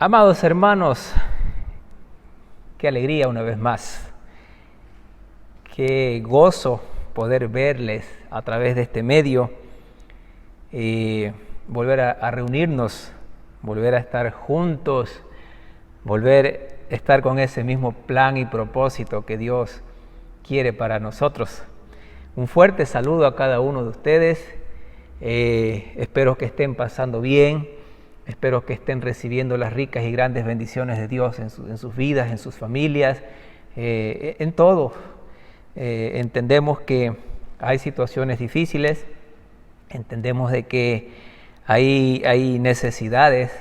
Amados hermanos, qué alegría una vez más, qué gozo poder verles a través de este medio y volver a reunirnos, volver a estar juntos, volver a estar con ese mismo plan y propósito que Dios quiere para nosotros. Un fuerte saludo a cada uno de ustedes, espero que estén pasando bien. Espero que estén recibiendo las ricas y grandes bendiciones de Dios en sus vidas, en sus familias, en todo. Entendemos que hay situaciones difíciles, entendemos de que hay necesidades,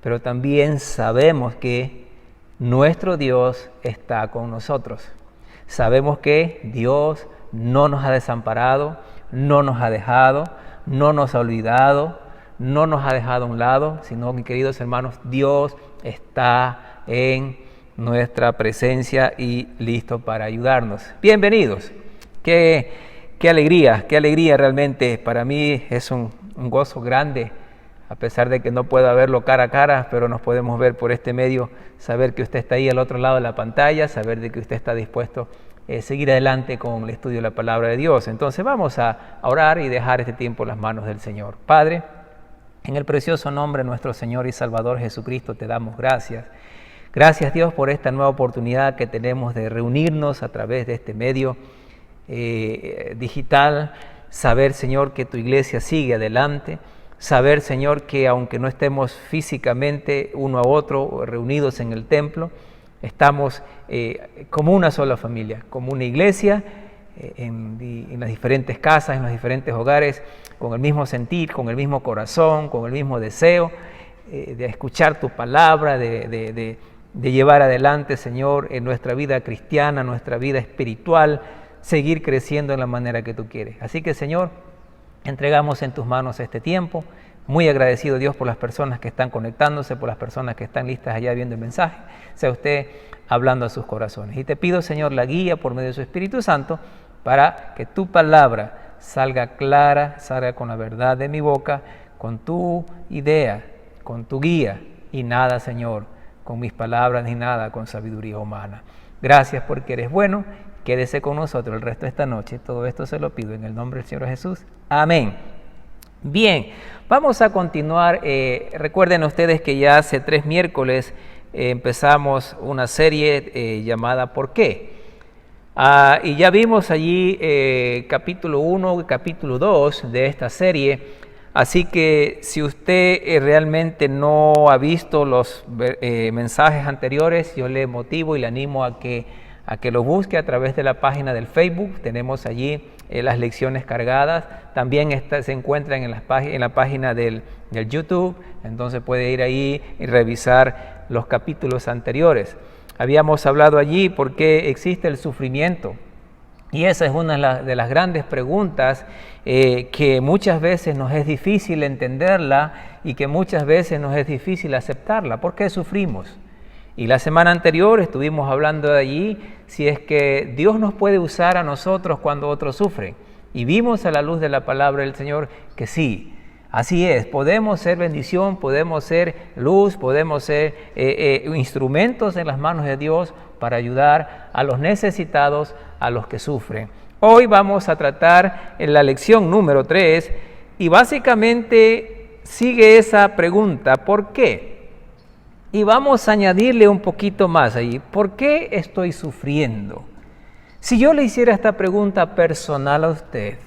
pero también sabemos que nuestro Dios está con nosotros. Sabemos que Dios no nos ha desamparado, no nos ha dejado, no nos ha olvidado, no nos ha dejado a un lado, sino, mis queridos hermanos, Dios está en nuestra presencia y listo para ayudarnos. Bienvenidos. Qué alegría realmente. Para mí es un gozo grande, a pesar de que no pueda verlo cara a cara, pero nos podemos ver por este medio, saber que usted está ahí al otro lado de la pantalla, saber de que usted está dispuesto a seguir adelante con el estudio de la palabra de Dios. Entonces vamos a orar y dejar este tiempo en las manos del Señor. Padre, en el precioso nombre de nuestro Señor y Salvador Jesucristo te damos gracias. Gracias, Dios, por esta nueva oportunidad que tenemos de reunirnos a través de este medio digital. Saber, Señor, que tu iglesia sigue adelante. Saber, Señor, que aunque no estemos físicamente uno a otro reunidos en el templo, estamos como una sola familia, como una iglesia, en las diferentes casas, en los diferentes hogares, con el mismo sentir, con el mismo corazón, con el mismo deseo de escuchar tu palabra, de llevar adelante, Señor, en nuestra vida cristiana, nuestra vida espiritual, seguir creciendo en la manera que tú quieres. Así que, Señor, entregamos en tus manos este tiempo. Muy agradecido, Dios, por las personas que están conectándose, por las personas que están listas allá viendo el mensaje. Sea usted hablando a sus corazones. Y te pido, Señor, la guía por medio de su Espíritu Santo para que tu palabra salga clara, salga con la verdad de mi boca, con tu idea, con tu guía, y nada, Señor, con mis palabras ni nada con sabiduría humana. Gracias porque eres bueno. Quédese con nosotros el resto de esta noche. Todo esto se lo pido en el nombre del Señor Jesús. Amén. Bien, vamos a continuar. Recuerden ustedes que ya hace 3 miércoles empezamos una serie llamada ¿Por qué? Y ya vimos allí capítulo 1 y capítulo 2 de esta serie. Así que si usted realmente no ha visto los mensajes anteriores, yo le motivo y le animo a que lo busque a través de la página del Facebook. Tenemos allí las lecciones cargadas. También se encuentran en la página del YouTube. Entonces puede ir ahí y revisar los capítulos anteriores. Habíamos hablado allí por qué existe el sufrimiento. Y esa es una de las grandes preguntas que muchas veces nos es difícil entenderla y que muchas veces nos es difícil aceptarla. ¿Por qué sufrimos? Y la semana anterior estuvimos hablando de allí si es que Dios nos puede usar a nosotros cuando otros sufren. Y vimos a la luz de la palabra del Señor que sí, así es. Podemos ser bendición, podemos ser luz, podemos ser instrumentos en las manos de Dios para ayudar a los necesitados, a los que sufren. Hoy vamos a tratar en la lección número 3 y básicamente sigue esa pregunta, ¿por qué? Y vamos a añadirle un poquito más ahí. ¿Por qué estoy sufriendo? Si yo le hiciera esta pregunta personal a usted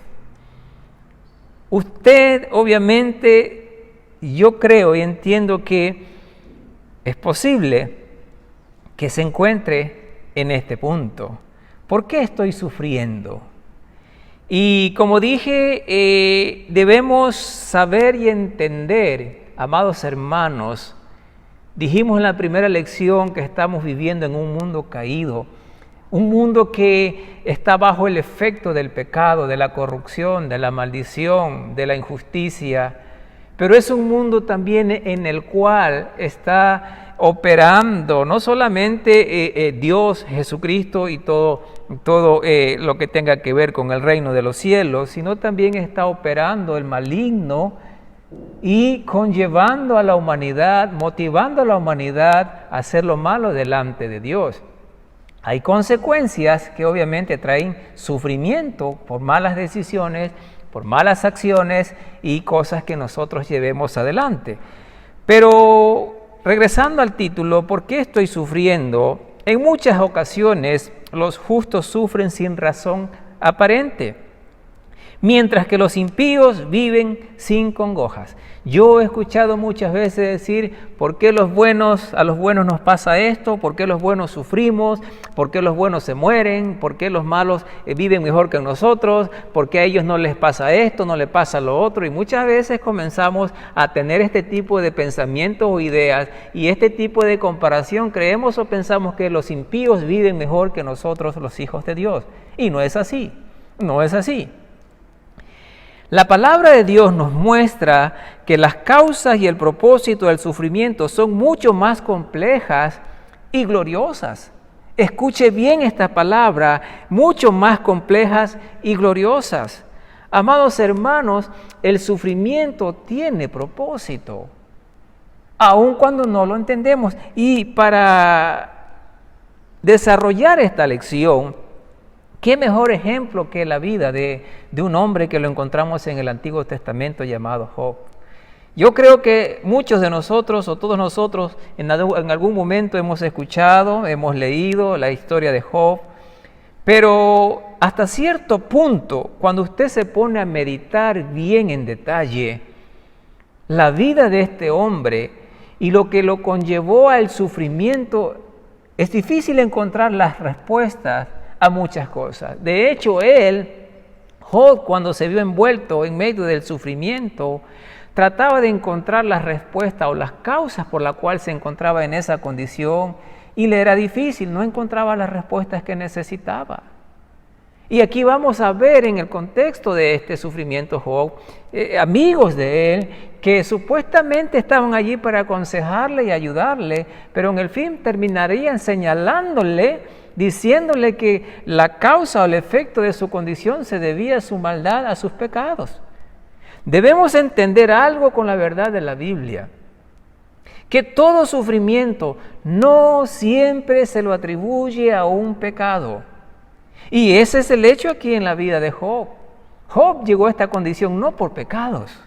obviamente, yo creo y entiendo que es posible que se encuentre en este punto. ¿Por qué estoy sufriendo? Y como dije, debemos saber y entender, amados hermanos. Dijimos en la primera lección que estamos viviendo en un mundo caído, un mundo que está bajo el efecto del pecado, de la corrupción, de la maldición, de la injusticia, pero es un mundo también en el cual está operando no solamente Dios, Jesucristo y todo lo que tenga que ver con el reino de los cielos, sino también está operando el maligno y conllevando a la humanidad, motivando a la humanidad a hacer lo malo delante de Dios. Hay consecuencias que obviamente traen sufrimiento por malas decisiones, por malas acciones y cosas que nosotros llevemos adelante. Pero regresando al título, ¿por qué estoy sufriendo? En muchas ocasiones los justos sufren sin razón aparente, mientras que los impíos viven sin congojas. Yo he escuchado muchas veces decir, ¿por qué a los buenos nos pasa esto? ¿Por qué los buenos sufrimos? ¿Por qué los buenos se mueren? ¿Por qué los malos viven mejor que nosotros? ¿Por qué a ellos no les pasa esto, no les pasa lo otro? Y muchas veces comenzamos a tener este tipo de pensamientos o ideas y este tipo de comparación. Creemos o pensamos que los impíos viven mejor que nosotros, los hijos de Dios. Y no es así, no es así. La palabra de Dios nos muestra que las causas y el propósito del sufrimiento son mucho más complejas y gloriosas. Escuche bien esta palabra, mucho más complejas y gloriosas. Amados hermanos, el sufrimiento tiene propósito, aun cuando no lo entendemos. Y para desarrollar esta lección, ¿qué mejor ejemplo que la vida de un hombre que lo encontramos en el Antiguo Testamento llamado Job? Yo creo que muchos de nosotros o todos nosotros en algún momento hemos escuchado, hemos leído la historia de Job, pero hasta cierto punto, cuando usted se pone a meditar bien en detalle la vida de este hombre y lo que lo conllevó al sufrimiento, es difícil encontrar las respuestas a muchas cosas. De hecho, Job, cuando se vio envuelto en medio del sufrimiento, trataba de encontrar las respuestas o las causas por las cuales se encontraba en esa condición y le era difícil, no encontraba las respuestas que necesitaba. Y aquí vamos a ver en el contexto de este sufrimiento Job, amigos de él que supuestamente estaban allí para aconsejarle y ayudarle, pero en el fin terminarían señalándole, diciéndole que la causa o el efecto de su condición se debía a su maldad, a sus pecados. Debemos entender algo con la verdad de la Biblia, que todo sufrimiento no siempre se lo atribuye a un pecado. Y ese es el hecho aquí en la vida de Job. Job llegó a esta condición no por pecados.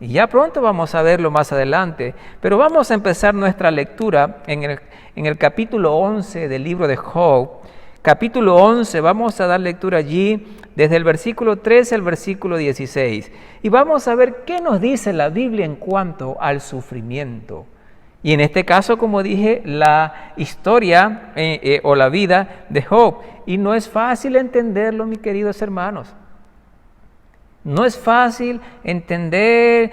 Y ya pronto vamos a verlo más adelante, pero vamos a empezar nuestra lectura en el capítulo 11 del libro de Job. Capítulo 11, vamos a dar lectura allí desde el versículo 13 al versículo 16. Y vamos a ver qué nos dice la Biblia en cuanto al sufrimiento. Y en este caso, como dije, la historia o la vida de Job. Y no es fácil entenderlo, mis queridos hermanos. No es fácil entender,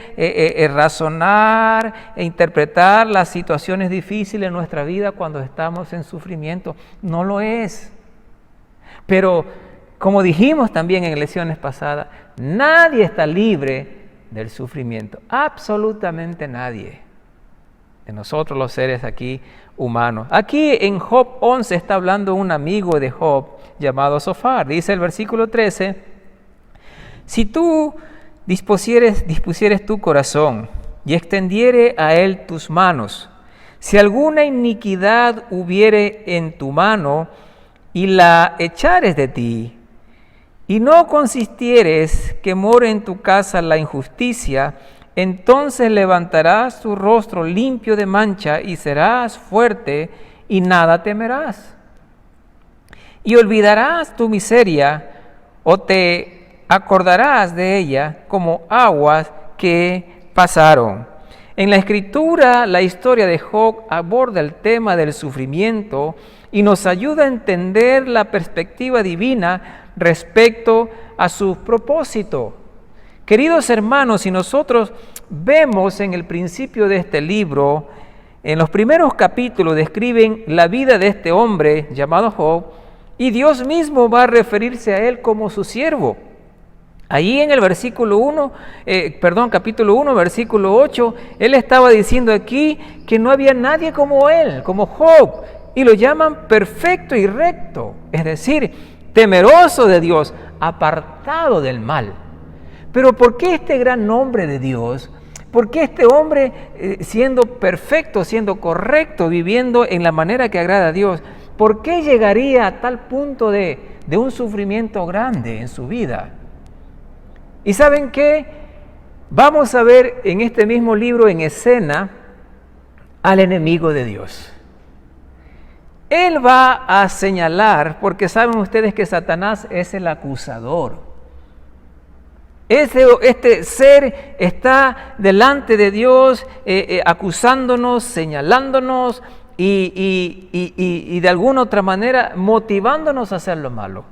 razonar e interpretar las situaciones difíciles en nuestra vida cuando estamos en sufrimiento. No lo es. Pero, como dijimos también en lecciones pasadas, nadie está libre del sufrimiento. Absolutamente nadie. De nosotros los seres aquí humanos. Aquí en Job 11 está hablando un amigo de Job llamado Zofar. Dice el versículo 13, si tú dispusieres tu corazón y extendiere a él tus manos, si alguna iniquidad hubiere en tu mano y la echares de ti, y no consistieres que more en tu casa la injusticia, entonces levantarás tu rostro limpio de mancha y serás fuerte y nada temerás. Y olvidarás tu miseria o te acordarás de ella como aguas que pasaron. En la Escritura, la historia de Job aborda el tema del sufrimiento y nos ayuda a entender la perspectiva divina respecto a su propósito. Queridos hermanos, si nosotros vemos en el principio de este libro, en los primeros capítulos describen la vida de este hombre llamado Job, y Dios mismo va a referirse a él como su siervo. Ahí en el capítulo 1, versículo 8, él estaba diciendo aquí que no había nadie como él, como Job, y lo llaman perfecto y recto, es decir, temeroso de Dios, apartado del mal. Pero ¿por qué este gran nombre de Dios? ¿Por qué este hombre, siendo perfecto, siendo correcto, viviendo en la manera que agrada a Dios, por qué llegaría a tal punto de un sufrimiento grande en su vida? ¿Y saben qué? Vamos a ver en este mismo libro en escena al enemigo de Dios. Él va a señalar, porque saben ustedes que Satanás es el acusador. Este ser está delante de Dios acusándonos, señalándonos y de alguna otra manera motivándonos a hacer lo malo.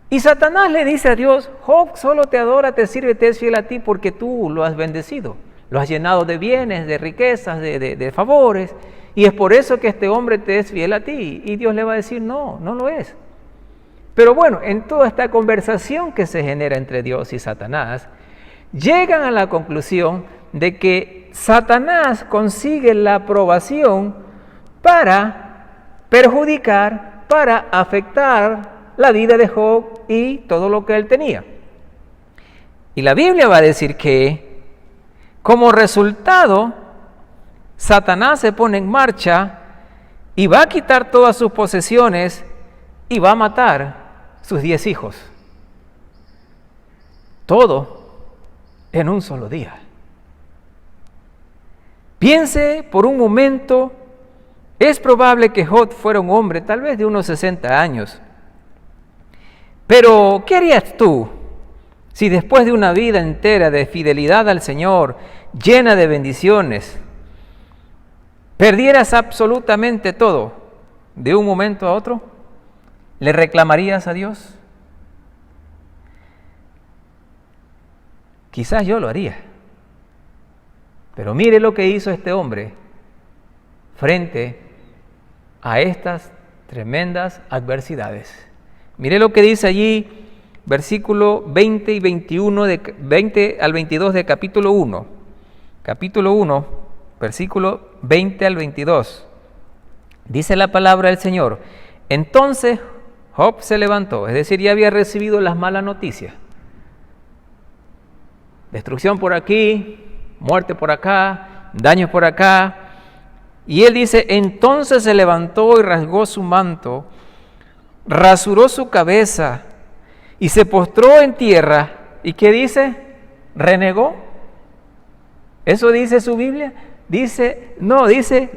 Y Satanás le dice a Dios: Job solo te adora, te sirve, te es fiel a ti porque tú lo has bendecido, lo has llenado de bienes, de riquezas, de favores, y es por eso que este hombre te es fiel a ti. Y Dios le va a decir: no, no lo es. Pero bueno, en toda esta conversación que se genera entre Dios y Satanás, llegan a la conclusión de que Satanás consigue la aprobación para perjudicar, para afectar la vida de Job y todo lo que él tenía. Y la Biblia va a decir que, como resultado, Satanás se pone en marcha y va a quitar todas sus posesiones y va a matar sus 10 hijos. Todo en un solo día. Piense por un momento, es probable que Job fuera un hombre tal vez de unos 60 años. Pero, ¿qué harías tú si después de una vida entera de fidelidad al Señor, llena de bendiciones, perdieras absolutamente todo de un momento a otro? ¿Le reclamarías a Dios? Quizás yo lo haría. Pero mire lo que hizo este hombre frente a estas tremendas adversidades. Mire lo que dice allí, versículo 20 y 21, 20 al 22 de capítulo 1. Capítulo 1, versículo 20 al 22. Dice la palabra del Señor: entonces Job se levantó, es decir, ya había recibido las malas noticias. Destrucción por aquí, muerte por acá, daños por acá. Y él dice: entonces se levantó y rasgó su manto, rasuró su cabeza y se postró en tierra. ¿Y qué dice? ¿Renegó? ¿Eso dice su Biblia? Dice, no, dice,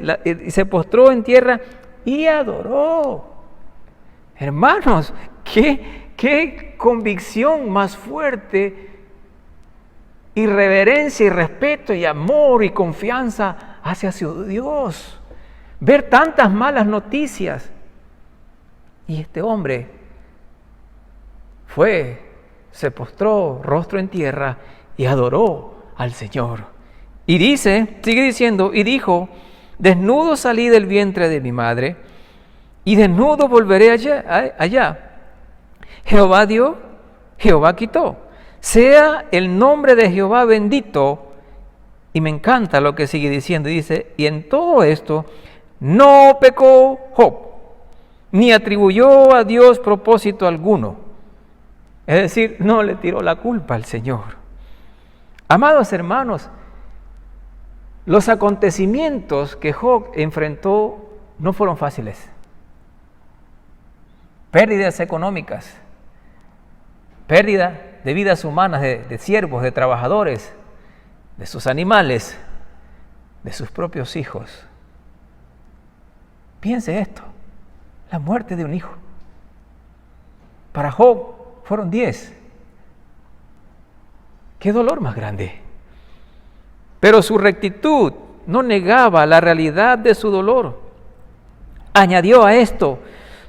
se postró en tierra y adoró. Hermanos, qué convicción más fuerte, y reverencia y respeto y amor y confianza hacia su Dios. Ver tantas malas noticias. Y este hombre se postró rostro en tierra y adoró al Señor. Y dice, sigue diciendo, y dijo: desnudo salí del vientre de mi madre, y desnudo volveré allá. Jehová dio, Jehová quitó. Sea el nombre de Jehová bendito. Y me encanta lo que sigue diciendo. Dice: y en todo esto no pecó Job, ni atribuyó a Dios propósito alguno. Es decir, no le tiró la culpa al Señor. Amados hermanos, los acontecimientos que Job enfrentó no fueron fáciles. Pérdidas económicas, pérdida de vidas humanas, de siervos, de trabajadores, de sus animales, de sus propios hijos. Piense esto: la muerte de un hijo. Para Job fueron 10. ¡Qué dolor más grande! Pero su rectitud no negaba la realidad de su dolor. Añadió a esto: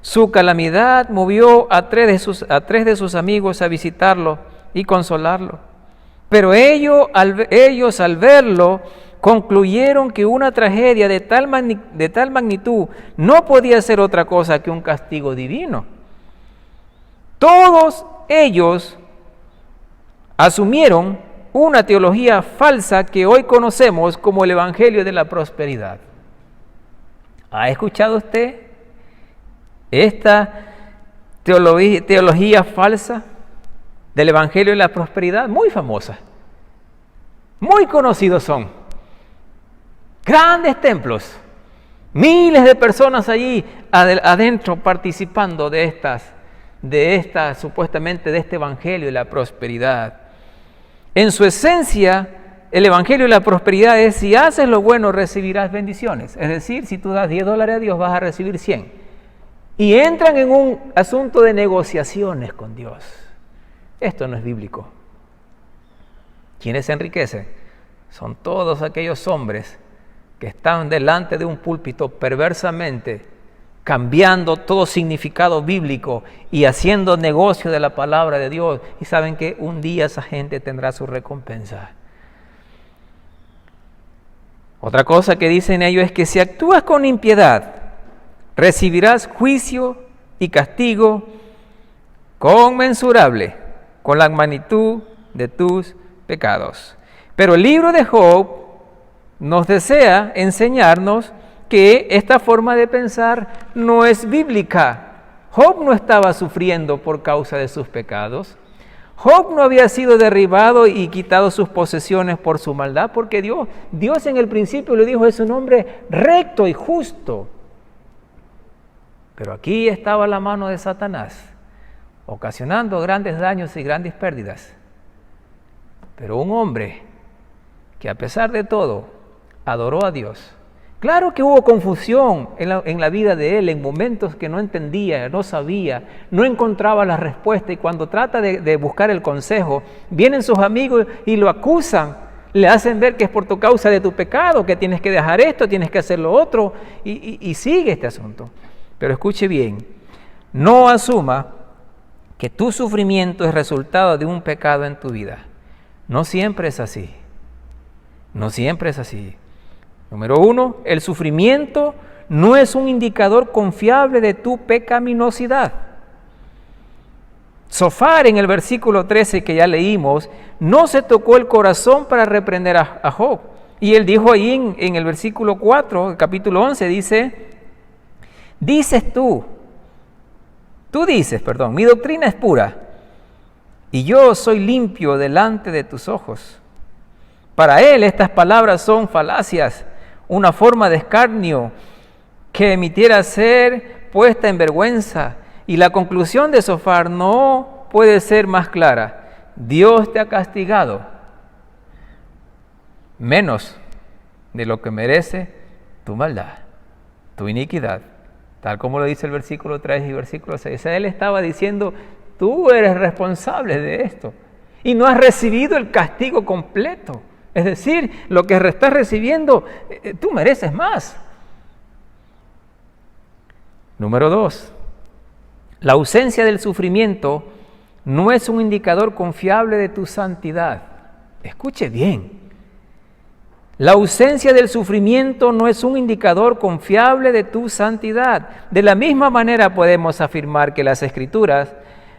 su calamidad movió a tres de sus amigos a visitarlo y consolarlo. Pero ellos al verlo concluyeron que una tragedia de tal magnitud no podía ser otra cosa que un castigo divino. Todos ellos asumieron una teología falsa que hoy conocemos como el Evangelio de la Prosperidad. ¿Ha escuchado usted esta teología falsa del Evangelio de la Prosperidad, muy famosas, muy conocidos son. Grandes templos, miles de personas allí adentro participando de supuestamente de este Evangelio de la Prosperidad. En su esencia, el Evangelio de la Prosperidad es: si haces lo bueno, recibirás bendiciones. Es decir, si tú das $10 a Dios, vas a recibir 100. Y entran en un asunto de negociaciones con Dios. Esto no es bíblico. ¿Quiénes se enriquecen? Son todos aquellos hombres que están delante de un púlpito perversamente cambiando todo significado bíblico y haciendo negocio de la palabra de Dios. Y saben que un día esa gente tendrá su recompensa. Otra cosa que dicen ellos es que si actúas con impiedad, recibirás juicio y castigo conmensurable con la magnitud de tus pecados. Pero el libro de Job nos desea enseñarnos que esta forma de pensar no es bíblica. Job no estaba sufriendo por causa de sus pecados. Job no había sido derribado y quitado sus posesiones por su maldad, porque Dios en el principio le dijo: es un hombre recto y justo. Pero aquí estaba la mano de Satanás, ocasionando grandes daños y grandes pérdidas. Pero un hombre que a pesar de todo adoró a Dios. Claro que hubo confusión en la vida de él, en momentos que no entendía, no sabía, no encontraba la respuesta, y cuando trata de buscar el consejo, vienen sus amigos y lo acusan, le hacen ver que es por tu causa de tu pecado, que tienes que dejar esto, tienes que hacer lo otro, y sigue este asunto. Pero escuche bien, no asuma que tu sufrimiento es resultado de un pecado en tu vida. No siempre es así. No siempre es así. Número 1, el sufrimiento no es un indicador confiable de tu pecaminosidad. Zofar, en el versículo 13 que ya leímos, no se tocó el corazón para reprender a Job. Y él dijo ahí en el versículo 4, el capítulo 11, tú dices, mi doctrina es pura, y yo soy limpio delante de tus ojos. Para él estas palabras son falacias, una forma de escarnio que emitiera ser puesta en vergüenza. Y la conclusión de Zofar no puede ser más clara: Dios te ha castigado menos de lo que merece tu maldad, tu iniquidad, tal como lo dice el versículo 3 y versículo 6. Él estaba diciendo: tú eres responsable de esto y no has recibido el castigo completo. Es decir, lo que estás recibiendo, tú mereces más. Número 2, la ausencia del sufrimiento no es un indicador confiable de tu santidad. Escuche bien. La ausencia del sufrimiento no es un indicador confiable de tu santidad. De la misma manera podemos afirmar que las Escrituras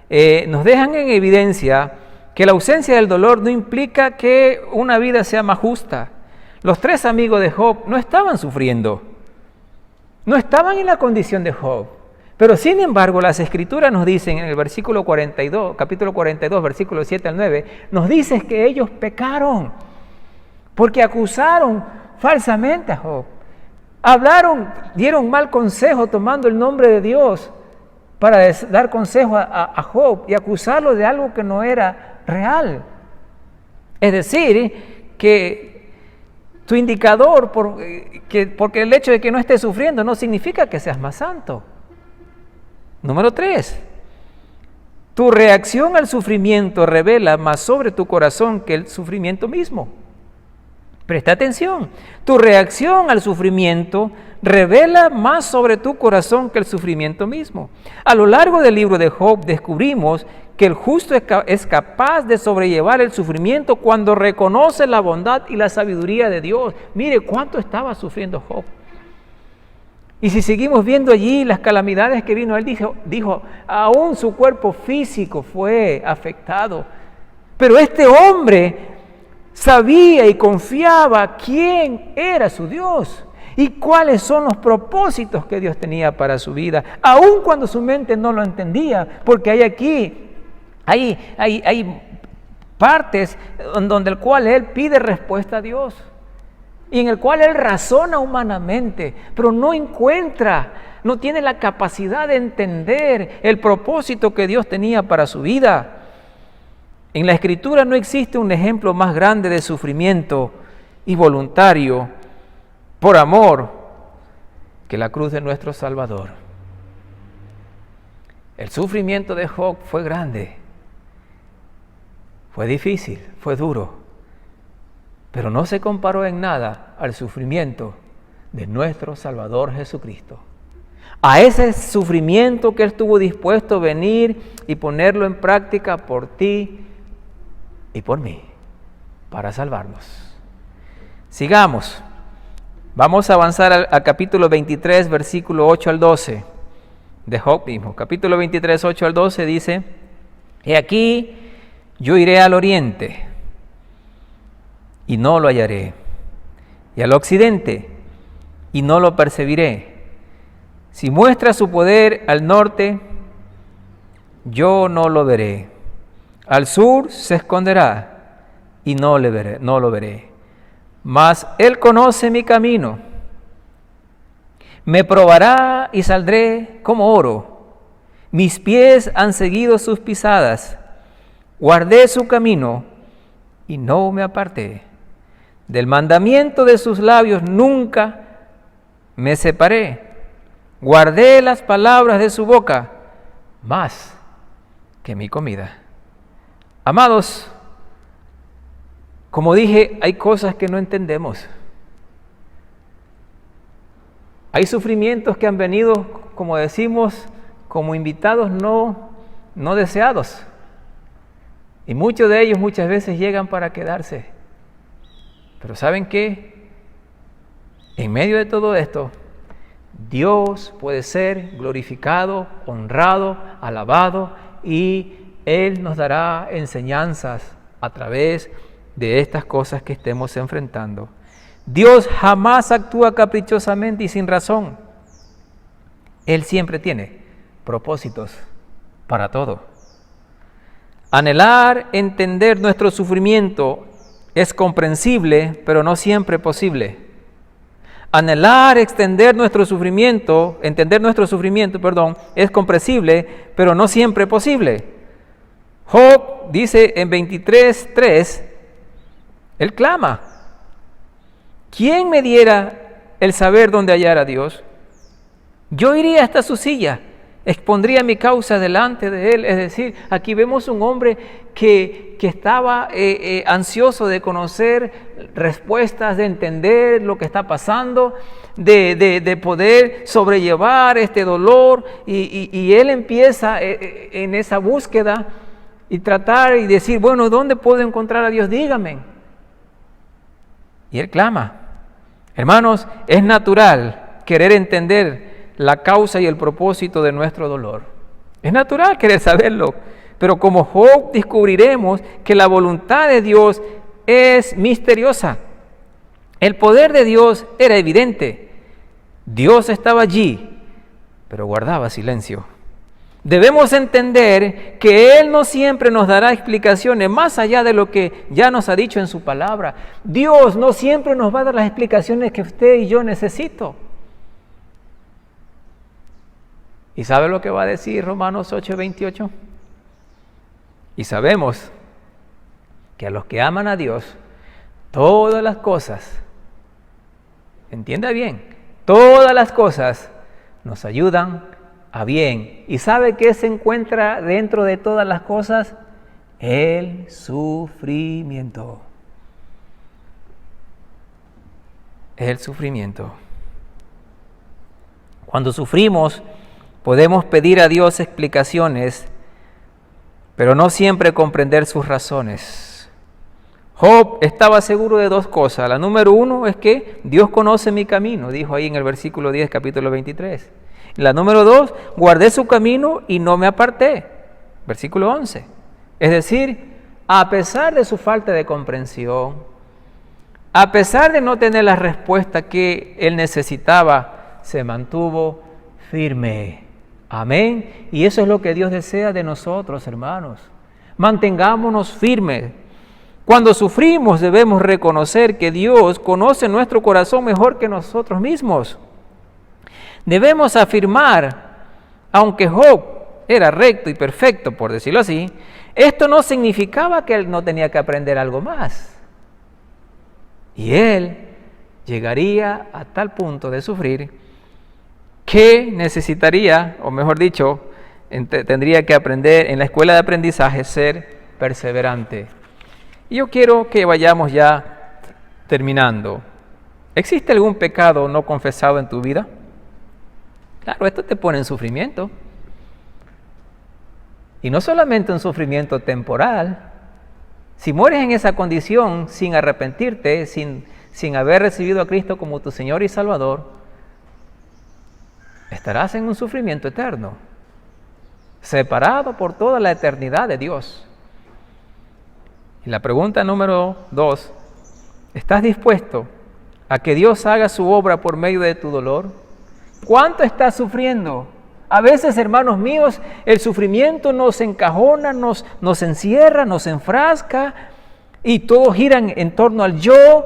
nos dejan en evidencia que la ausencia del dolor no implica que una vida sea más justa. Los 3 amigos de Job no estaban sufriendo, no estaban en la condición de Job, pero sin embargo las Escrituras nos dicen en el versículo 42, capítulo 42, versículos 7 al 9, nos dice que ellos pecaron porque acusaron falsamente a Job, dieron mal consejo tomando el nombre de Dios para dar consejo a Job y acusarlo de algo que no era real. Es decir, que tu indicador, porque el hecho de que no estés sufriendo no significa que seas más santo. Número 3, tu reacción al sufrimiento revela más sobre tu corazón que el sufrimiento mismo. Presta atención, tu reacción al sufrimiento revela más sobre tu corazón que el sufrimiento mismo. A lo largo del libro de Job descubrimos que el justo es capaz de sobrellevar el sufrimiento cuando reconoce la bondad y la sabiduría de Dios. Mire cuánto estaba sufriendo Job. Y si seguimos viendo allí las calamidades que vino, él dijo, aún su cuerpo físico fue afectado. Pero este hombre sabía y confiaba quién era su Dios y cuáles son los propósitos que Dios tenía para su vida, aun cuando su mente no lo entendía, porque hay Hay partes en donde el cual él pide respuesta a Dios y en el cual él razona humanamente, pero no encuentra, no tiene la capacidad de entender el propósito que Dios tenía para su vida. En la Escritura no existe un ejemplo más grande de sufrimiento y voluntario por amor que la cruz de nuestro Salvador. El sufrimiento de Job fue grande, fue difícil, fue duro, pero no se comparó en nada al sufrimiento de nuestro Salvador Jesucristo. A ese sufrimiento que Él estuvo dispuesto a venir y ponerlo en práctica por ti y por mí, para salvarnos. Sigamos. Vamos a avanzar al capítulo 23, versículo 8 al 12 de Job mismo. Capítulo 23, 8 al 12 dice: He aquí, yo iré al oriente y no lo hallaré, y al occidente y no lo percibiré. Si muestra su poder al norte, yo no lo veré. Al sur se esconderá y no lo veré. Mas él conoce mi camino. Me probará y saldré como oro. Mis pies han seguido sus pisadas. Guardé su camino y no me aparté. Del mandamiento de sus labios nunca me separé. Guardé las palabras de su boca más que mi comida. Amados, como dije, hay cosas que no entendemos. Hay sufrimientos que han venido, como decimos, como invitados no deseados. Y muchos de ellos muchas veces llegan para quedarse. Pero ¿saben qué? En medio de todo esto, Dios puede ser glorificado, honrado, alabado, y Él nos dará enseñanzas a través de estas cosas que estemos enfrentando. Dios jamás actúa caprichosamente y sin razón. Él siempre tiene propósitos para todo. Anhelar entender nuestro sufrimiento es comprensible, pero no siempre posible. Anhelar entender nuestro sufrimiento, es comprensible, pero no siempre posible. Job dice en 23:3, él clama: ¿quién me diera el saber dónde hallar a Dios? Yo iría hasta su silla, expondría mi causa delante de él. Es decir, aquí vemos un hombre que estaba ansioso de conocer respuestas, de entender lo que está pasando, de poder sobrellevar este dolor, y él empieza en esa búsqueda y tratar y decir, bueno, ¿dónde puedo encontrar a Dios? Dígame. Y él clama. Hermanos, es natural querer entender la causa y el propósito de nuestro dolor. Es natural querer saberlo, pero como Job descubriremos que la voluntad de Dios es misteriosa. El poder de Dios era evidente. Dios estaba allí, pero guardaba silencio. Debemos entender que Él no siempre nos dará explicaciones más allá de lo que ya nos ha dicho en su palabra. Dios no siempre nos va a dar las explicaciones que usted y yo necesito. ¿Y sabe lo que va a decir Romanos 8:28? Y sabemos que a los que aman a Dios, todas las cosas, entienda bien, todas las cosas nos ayudan a bien. ¿Y sabe qué se encuentra dentro de todas las cosas? El sufrimiento. El sufrimiento. Cuando sufrimos, podemos pedir a Dios explicaciones, pero no siempre comprender sus razones. Job estaba seguro de dos cosas. La número uno es que Dios conoce mi camino, dijo ahí en el versículo 10, capítulo 23. La número 2, guardé su camino y no me aparté. Versículo 11. Es decir, a pesar de su falta de comprensión, a pesar de no tener la respuesta que él necesitaba, se mantuvo firme. Amén. Y eso es lo que Dios desea de nosotros, hermanos. Mantengámonos firmes. Cuando sufrimos debemos reconocer que Dios conoce nuestro corazón mejor que nosotros mismos. Debemos afirmar, aunque Job era recto y perfecto, por decirlo así, esto no significaba que él no tenía que aprender algo más. Y él llegaría a tal punto de sufrir que necesitaría, o mejor dicho, tendría que aprender en la escuela de aprendizaje ser perseverante. Y yo quiero que vayamos ya terminando. ¿Existe algún pecado no confesado en tu vida? Claro, esto te pone en sufrimiento. Y no solamente un sufrimiento temporal. Si mueres en esa condición sin arrepentirte, sin haber recibido a Cristo como tu Señor y Salvador, estarás en un sufrimiento eterno, separado por toda la eternidad de Dios. Y la pregunta número 2, ¿estás dispuesto a que Dios haga su obra por medio de tu dolor? ¿Cuánto estás sufriendo? A veces, hermanos míos, el sufrimiento nos encajona, nos encierra, nos enfrasca y todo gira en torno al yo,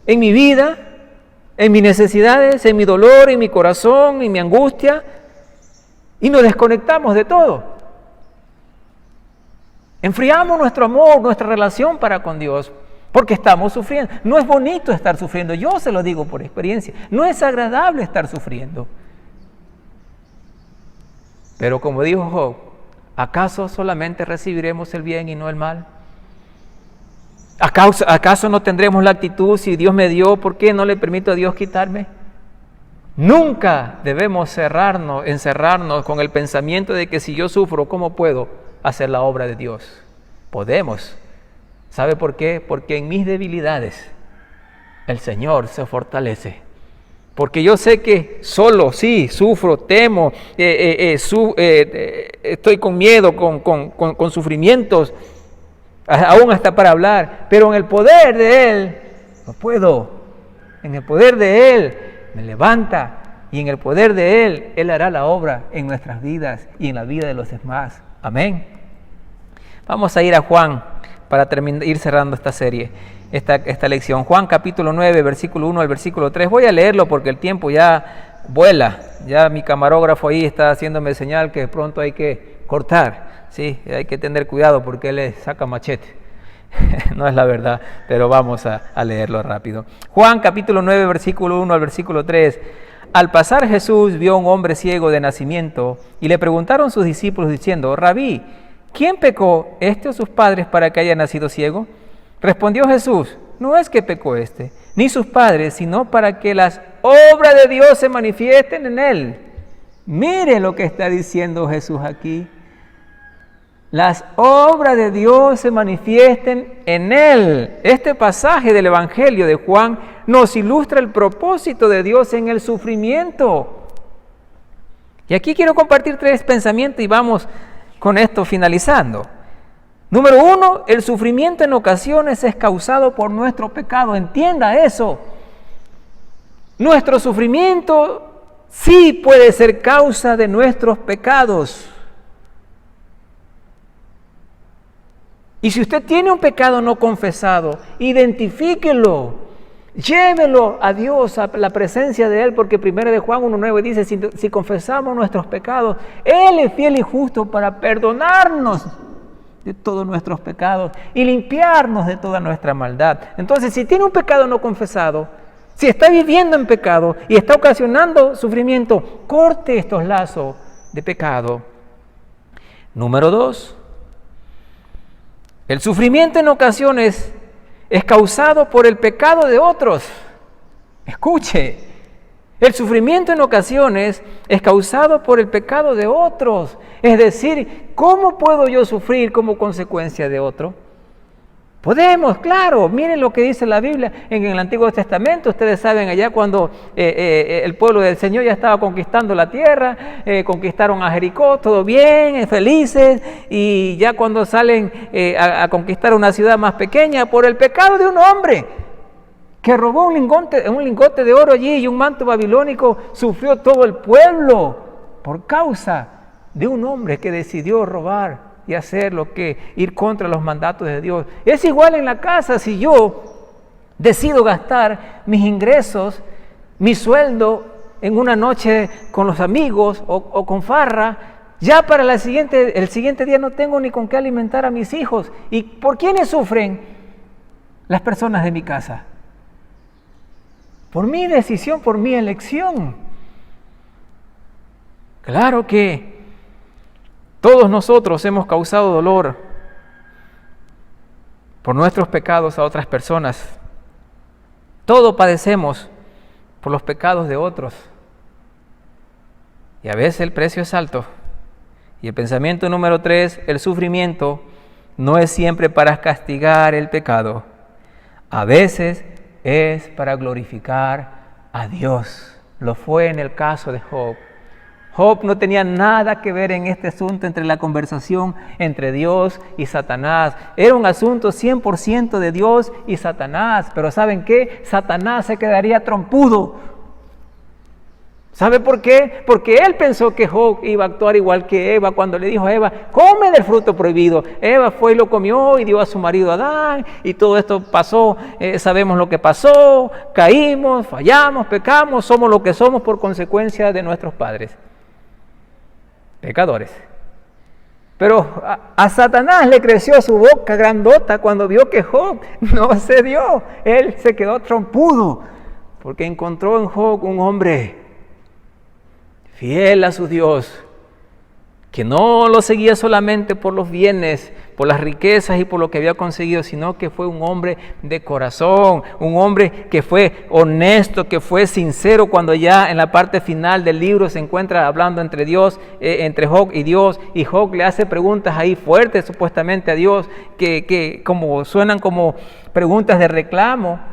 en mi vida, en mis necesidades, en mi dolor, en mi corazón, en mi angustia, y nos desconectamos de todo. Enfriamos nuestro amor, nuestra relación para con Dios, porque estamos sufriendo. No es bonito estar sufriendo, yo se lo digo por experiencia, no es agradable estar sufriendo. Pero como dijo Job, ¿acaso solamente recibiremos el bien y no el mal? ¿Acaso no tendremos la actitud, si Dios me dio, ¿por qué no le permito a Dios quitarme? Nunca debemos encerrarnos con el pensamiento de que si yo sufro, ¿cómo puedo hacer la obra de Dios? Podemos. ¿Sabe por qué? Porque en mis debilidades el Señor se fortalece. Porque yo sé que solo, sí, sufro, temo, estoy con miedo, con sufrimientos, aún hasta para hablar, pero en el poder de Él no puedo. En el poder de Él me levanta y en el poder de Él hará la obra en nuestras vidas y en la vida de los demás. Amén. Vamos a ir a Juan para ir cerrando esta serie, esta lección. Juan capítulo 9, versículo 1 al versículo 3. Voy a leerlo porque el tiempo ya vuela. Ya mi camarógrafo ahí está haciéndome señal que pronto hay que cortar. Sí, hay que tener cuidado porque él le saca machete. No es la verdad, pero vamos a leerlo rápido. Juan capítulo 9, versículo 1 al versículo 3. Al pasar Jesús vio a un hombre ciego de nacimiento y le preguntaron sus discípulos diciendo: Rabí, ¿quién pecó, este o sus padres, para que haya nacido ciego? Respondió Jesús: no es que pecó este, ni sus padres, sino para que las obras de Dios se manifiesten en él. Mire lo que está diciendo Jesús aquí. Las obras de Dios se manifiesten en él. Este pasaje del Evangelio de Juan nos ilustra el propósito de Dios en el sufrimiento. Y aquí quiero compartir 3 pensamientos y vamos con esto finalizando. Número 1, el sufrimiento en ocasiones es causado por nuestro pecado. Entienda eso. Nuestro sufrimiento sí puede ser causa de nuestros pecados. Y si usted tiene un pecado no confesado, identifíquelo, llévelo a Dios, a la presencia de Él, porque 1 de Juan 1:9 dice: si confesamos nuestros pecados, Él es fiel y justo para perdonarnos de todos nuestros pecados y limpiarnos de toda nuestra maldad. Entonces, si tiene un pecado no confesado, si está viviendo en pecado y está ocasionando sufrimiento, corte estos lazos de pecado. Número 2, el sufrimiento en ocasiones es causado por el pecado de otros. Escuche, el sufrimiento en ocasiones es causado por el pecado de otros. Es decir, ¿cómo puedo yo sufrir como consecuencia de otro? Podemos, claro. Miren lo que dice la Biblia en el Antiguo Testamento. Ustedes saben allá cuando el pueblo del Señor ya estaba conquistando la tierra, conquistaron a Jericó, todo bien, felices, y ya cuando salen a conquistar una ciudad más pequeña, por el pecado de un hombre que robó un lingote de oro allí y un manto babilónico, sufrió todo el pueblo por causa de un hombre que decidió robar y hacerlo que ir contra los mandatos de Dios. Es igual en la casa. Si yo decido gastar mis ingresos, mi sueldo en una noche con los amigos o con farra, ya para el siguiente día no tengo ni con qué alimentar a mis hijos. ¿Y por quiénes sufren? Las personas de mi casa. Por mi decisión, por mi elección. Claro que todos nosotros hemos causado dolor por nuestros pecados a otras personas. Todos padecemos por los pecados de otros. Y a veces el precio es alto. Y el pensamiento número 3, el sufrimiento no es siempre para castigar el pecado. A veces es para glorificar a Dios. Lo fue en el caso de Job. Job no tenía nada que ver en este asunto entre la conversación entre Dios y Satanás. Era un asunto 100% de Dios y Satanás. Pero ¿saben qué? Satanás se quedaría trompudo. ¿Sabe por qué? Porque él pensó que Job iba a actuar igual que Eva cuando le dijo a Eva, come del fruto prohibido. Eva fue y lo comió y dio a su marido Adán y todo esto pasó, sabemos lo que pasó, caímos, fallamos, pecamos, somos lo que somos por consecuencia de nuestros padres, pecadores. Pero a Satanás le creció su boca grandota cuando vio que Job no cedió. Él se quedó trompudo porque encontró en Job un hombre fiel a su Dios, que no lo seguía solamente por los bienes, por las riquezas y por lo que había conseguido, sino que fue un hombre de corazón, un hombre que fue honesto, que fue sincero cuando ya en la parte final del libro se encuentra hablando entre Dios, entre Job y Dios, y Job le hace preguntas ahí fuertes supuestamente a Dios, que como suenan como preguntas de reclamo.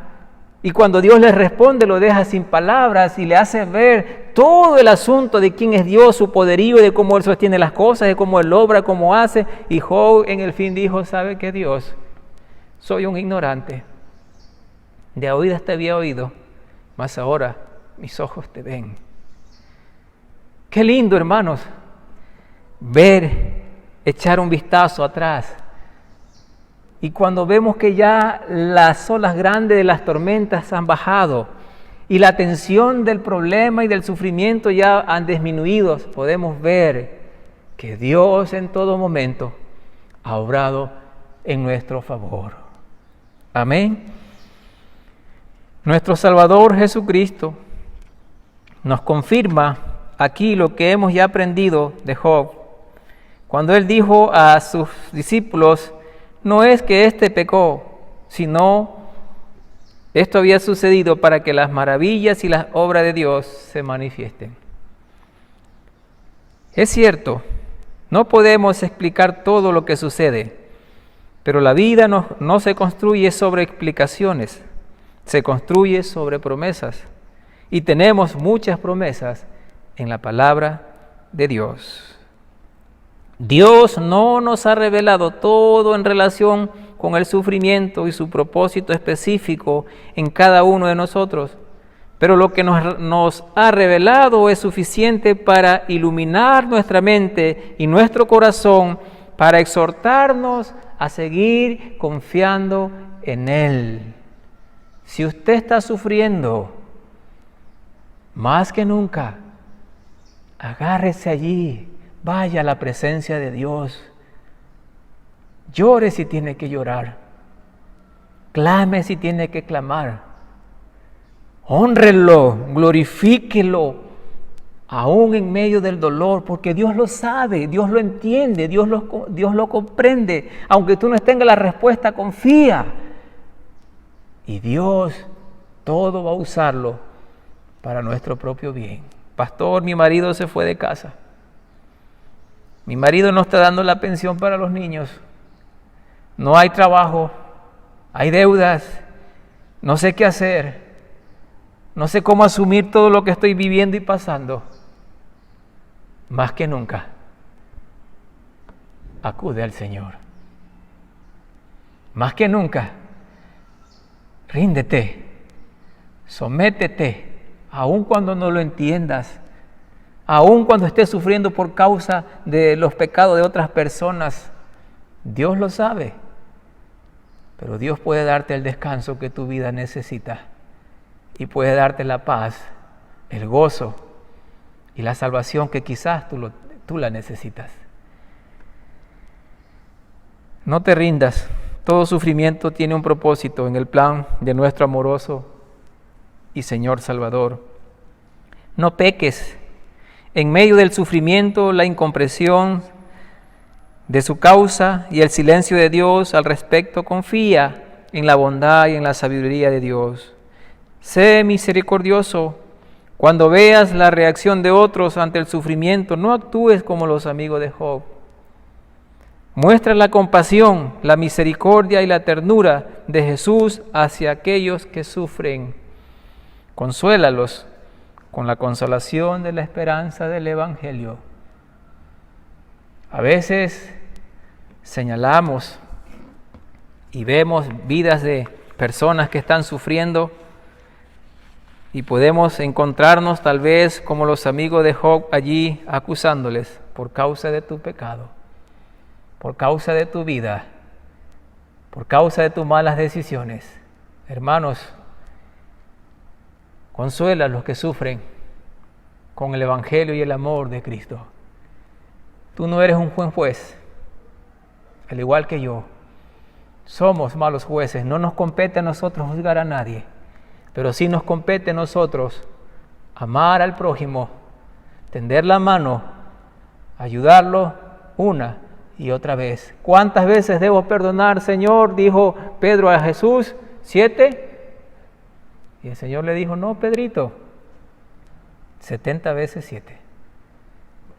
Y cuando Dios le responde, lo deja sin palabras y le hace ver todo el asunto de quién es Dios, su poderío, de cómo Él sostiene las cosas, de cómo Él obra, cómo hace. Y Job en el fin dijo, ¿sabe qué, Dios? Soy un ignorante. De oídas te había oído, mas ahora mis ojos te ven. Qué lindo, hermanos, ver, echar un vistazo atrás. Y cuando vemos que ya las olas grandes de las tormentas han bajado y la tensión del problema y del sufrimiento ya han disminuido, podemos ver que Dios en todo momento ha obrado en nuestro favor. Amén. Nuestro Salvador Jesucristo nos confirma aquí lo que hemos ya aprendido de Job. Cuando Él dijo a sus discípulos, no es que éste pecó, sino esto había sucedido para que las maravillas y las obras de Dios se manifiesten. Es cierto, no podemos explicar todo lo que sucede, pero la vida no se construye sobre explicaciones, se construye sobre promesas. Y tenemos muchas promesas en la palabra de Dios. Dios no nos ha revelado todo en relación con el sufrimiento y su propósito específico en cada uno de nosotros, pero lo que nos ha revelado es suficiente para iluminar nuestra mente y nuestro corazón, para exhortarnos a seguir confiando en Él. Si usted está sufriendo, más que nunca, agárrese allí. Vaya a la presencia de Dios. Llore si tiene que llorar. Clame si tiene que clamar. Hónrelo, glorifíquelo, aún en medio del dolor, porque Dios lo sabe, Dios lo entiende, Dios lo comprende. Aunque tú no tengas la respuesta, confía. Y Dios todo va a usarlo para nuestro propio bien. Pastor, mi marido se fue de casa. Mi marido no está dando la pensión para los niños. No hay trabajo, hay deudas, no sé qué hacer, no sé cómo asumir todo lo que estoy viviendo y pasando. Más que nunca, acude al Señor. Más que nunca, ríndete, sométete, aun cuando no lo entiendas. Aun cuando estés sufriendo por causa de los pecados de otras personas, Dios lo sabe, pero Dios puede darte el descanso que tu vida necesita y puede darte la paz, el gozo y la salvación que quizás tú la necesitas. No te rindas, todo sufrimiento tiene un propósito en el plan de nuestro amoroso y Señor Salvador. No peques. En medio del sufrimiento, la incomprensión de su causa y el silencio de Dios al respecto, confía en la bondad y en la sabiduría de Dios. Sé misericordioso. Cuando veas la reacción de otros ante el sufrimiento, no actúes como los amigos de Job. Muestra la compasión, la misericordia y la ternura de Jesús hacia aquellos que sufren. Consuélalos con la consolación de la esperanza del Evangelio. A veces señalamos y vemos vidas de personas que están sufriendo y podemos encontrarnos tal vez como los amigos de Job allí acusándoles por causa de tu pecado, por causa de tu vida, por causa de tus malas decisiones. Hermanos, consuela a los que sufren con el Evangelio y el amor de Cristo. Tú no eres un buen juez, al igual que yo. Somos malos jueces, no nos compete a nosotros juzgar a nadie, pero sí nos compete a nosotros amar al prójimo, tender la mano, ayudarlo una y otra vez. ¿Cuántas veces debo perdonar, Señor?, dijo Pedro a Jesús, 7. Y el Señor le dijo, no, Pedrito, 70 veces 7.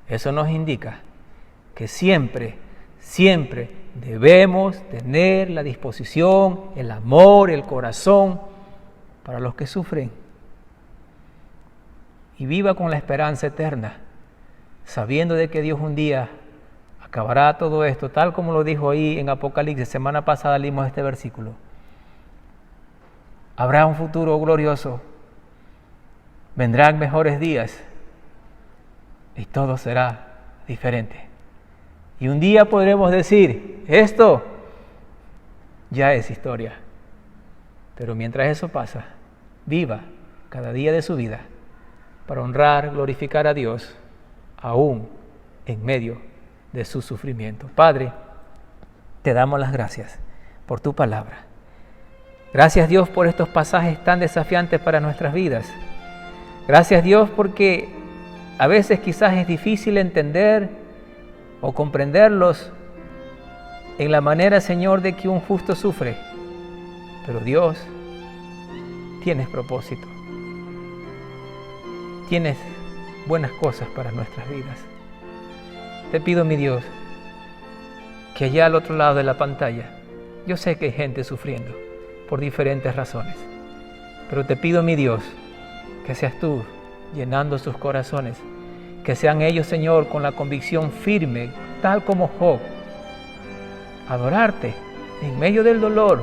Eso nos indica que siempre debemos tener la disposición, el amor, el corazón para los que sufren. Y viva con la esperanza eterna, sabiendo de que Dios un día acabará todo esto, tal como lo dijo ahí en Apocalipsis. Semana pasada leímos este versículo. Habrá un futuro glorioso, vendrán mejores días y todo será diferente. Y un día podremos decir, esto ya es historia. Pero mientras eso pasa, viva cada día de su vida para honrar, glorificar a Dios, aún en medio de su sufrimiento. Padre, te damos las gracias por tu palabra. Gracias, Dios, por estos pasajes tan desafiantes para nuestras vidas. Gracias, Dios, porque a veces quizás es difícil entender o comprenderlos en la manera, Señor, de que un justo sufre. Pero Dios, tienes propósito. Tienes buenas cosas para nuestras vidas. Te pido, mi Dios, que allá al otro lado de la pantalla, yo sé que hay gente sufriendo por diferentes razones, pero te pido, mi Dios, que seas tú llenando sus corazones, que sean ellos, Señor, con la convicción firme, tal como Job, adorarte en medio del dolor,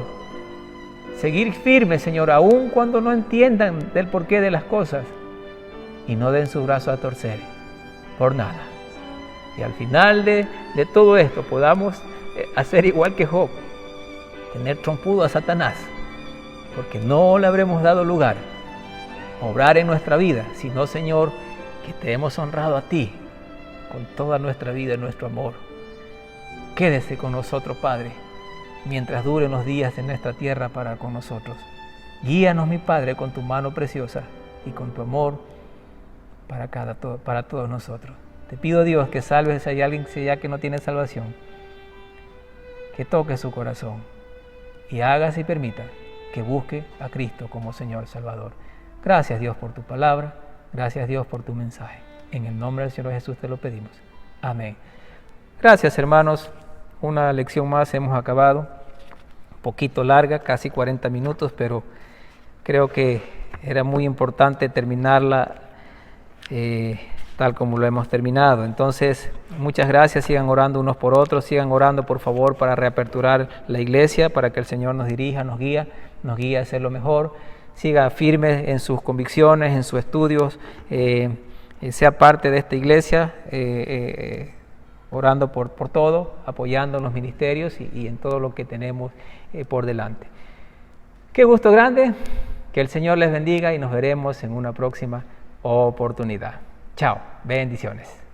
seguir firme, Señor, aun cuando no entiendan del porqué de las cosas, y no den su brazo a torcer por nada. Y al final de todo esto podamos hacer igual que Job, tener trompudo a Satanás, porque no le habremos dado lugar a obrar en nuestra vida, sino, Señor, que te hemos honrado a ti con toda nuestra vida y nuestro amor. Quédese con nosotros, Padre, mientras duren los días de nuestra tierra para con nosotros. Guíanos, mi Padre, con tu mano preciosa y con tu amor para todos nosotros. Te pido, Dios, que salves si hay alguien que no tiene salvación, que toque su corazón y hagas y permita que busque a Cristo como Señor Salvador. Gracias, Dios, por tu palabra. Gracias, Dios, por tu mensaje. En el nombre del Señor Jesús te lo pedimos. Amén. Gracias, hermanos. Una lección más hemos acabado. Un poquito larga, casi 40 minutos, pero creo que era muy importante terminarla tal como lo hemos terminado. Entonces, muchas gracias. Sigan orando unos por otros. Sigan orando, por favor, para reaperturar la iglesia, para que el Señor nos dirija, nos guíe a hacer lo mejor. Siga firme en sus convicciones, en sus estudios, sea parte de esta iglesia, orando por todo, apoyando los ministerios y en todo lo que tenemos por delante. Qué gusto grande, que el Señor les bendiga y nos veremos en una próxima oportunidad. Chao, bendiciones.